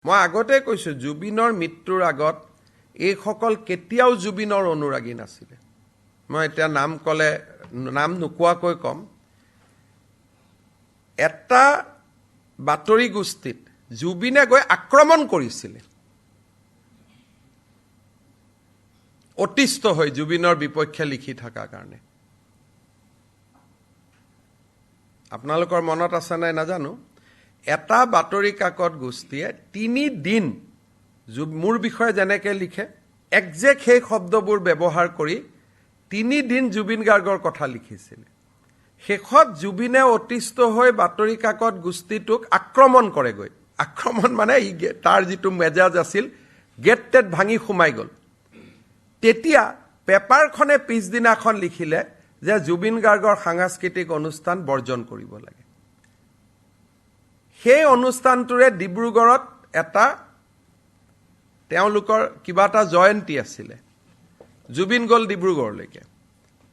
মই আগতে কৈছো জুবিনৰ মৃত্যুৰ আগত এই সকল কেতিয়াও জুবিনৰ অনুৰাগী নাছিল। মই এতিয়া নাম কলে নাম নোকোৱাকৈ কম, এটা বাতৰি গোষ্ঠীত জুবিনে গৈ আক্ৰমণ কৰিছিল, অতিষ্ঠ হৈ জুবিনৰ বিপক্ষে লিখি থকাৰ কাৰণে। আপোনালোকৰ মনত আছে নাই নাজানো, এটা বাতৰি কাকত গোষ্ঠীয়ে 3 দিন মোৰ বিষয়ে যেনেকৈ লিখে একজেক্ট সেই শব্দবোৰ ব্যৱহাৰ কৰি 3 দিন জুবিন গাৰ্গৰ কথা লিখিছিল। শেষত জুবিনে অতিষ্ঠ হৈ বাতৰি কাকত গোষ্ঠীটোক আক্ৰমণ কৰেগৈ। আক্ৰমণ মানে তাৰ যিটো মেজাজ আছিল, গেট টেট ভাঙি সোমাই গ'ল। তেতিয়া পেপাৰখনে পিছদিনাখন লিখিলে যে জুবিন গাৰ্গৰ সাংস্কৃতিক অনুষ্ঠান বৰ্জন কৰিব লাগে। সেই অনুষ্ঠানটোৰে ডিব্ৰুগড়ত এটা তেওঁলোকৰ কিবা এটা জয়ন্তী আছিলে। জুবিন গ'ল ডিব্ৰুগড়লৈকে,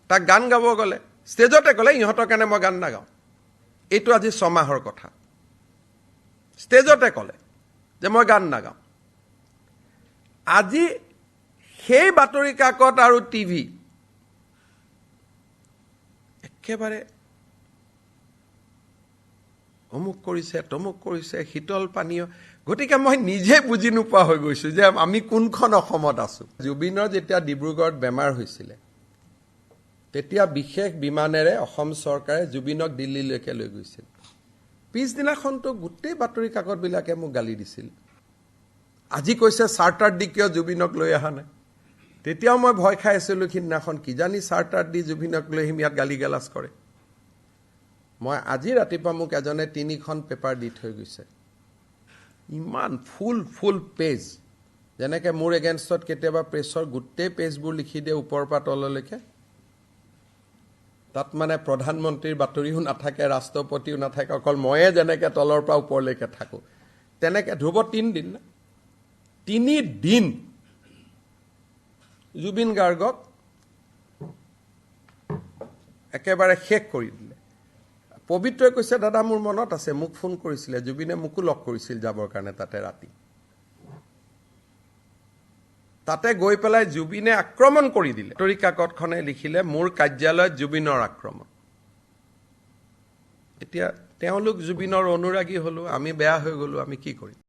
তাক গান গাব গ'লে, ষ্টেজতে ক'লে ইহঁতৰ কাৰণে মই গান নাগাওঁ। এইটো আজি 6 মাহৰ কথা। ষ্টেজতে ক'লে যে মই গান নাগাওঁ। আজি সেই বাতৰি কাকত আৰু টিভি একেবাৰে অমুক কৰিছে, তমুক কৰিছে, শীতল পানীয়। গতিকে মই নিজে বুজি নোপোৱা হৈ গৈছো যে আমি কোনখন অসমত আছো। জুবিনৰ যেতিয়া ডিব্ৰুগড়ত বেমাৰ হৈছিলে, তেতিয়া বিশেষ বিমানেৰে অসম চৰকাৰে জুবিনক দিল্লীলৈকে লৈ গৈছিল। পিছদিনাখনতো গোটেই বাতৰি কাকতবিলাকে মোক গালি দিছিল। আজি কৈছে চাৰ্টাৰ দি কিয় জুবিনক লৈ অহা নাই। তেতিয়াও মই ভয় খাই আছিলো, সিদিনাখন কিজানি চাৰ্টাৰ দি জুবিনক লৈ আহিম, ইয়াত গালি গালাজ কৰে। মই আজি ৰাতিপুৱা মোক এজনে 3খন পেপাৰ দি থৈ গৈছে, ইমান ফুল পেজ, যেনেকৈ মোৰ এগেইনষ্টত কেতিয়াবা প্ৰেছৰ গোটেই পেজবোৰ লিখি দিয়ে ওপৰৰ পৰা তললৈকে। তাত মানে প্ৰধানমন্ত্ৰীৰ বাতৰিও নাথাকে, ৰাষ্ট্ৰপতিও নাথাকে, অকল ময়ে যেনেকৈ তলৰ পৰা ওপৰলৈকে থাকোঁ, তেনেকৈ ধ্ৰুৱ 3 দিন 3 দিন জুবিন গাৰ্গক একেবাৰে শেষ কৰি দিলে। পবিত্ৰই কৈছে, দাদা মোৰ মনত আছে, মোক ফোন কৰিছিলে, জুবিনে মোকো লগ কৰিছিল যাবৰ কাৰণে তাতে ৰাতি। তাতে গৈ পেলাই জুবিনে আক্ৰমণ কৰি দিলে। বাতৰি কাকতখনে লিখিলে মোৰ কাৰ্যালয়ত জুবিনৰ আক্ৰমণ। এতিয়া তেওঁলোক জুবিনৰ অনুৰাগী হলো, আমি বেয়া হৈ গলো, আমি কি কৰিম।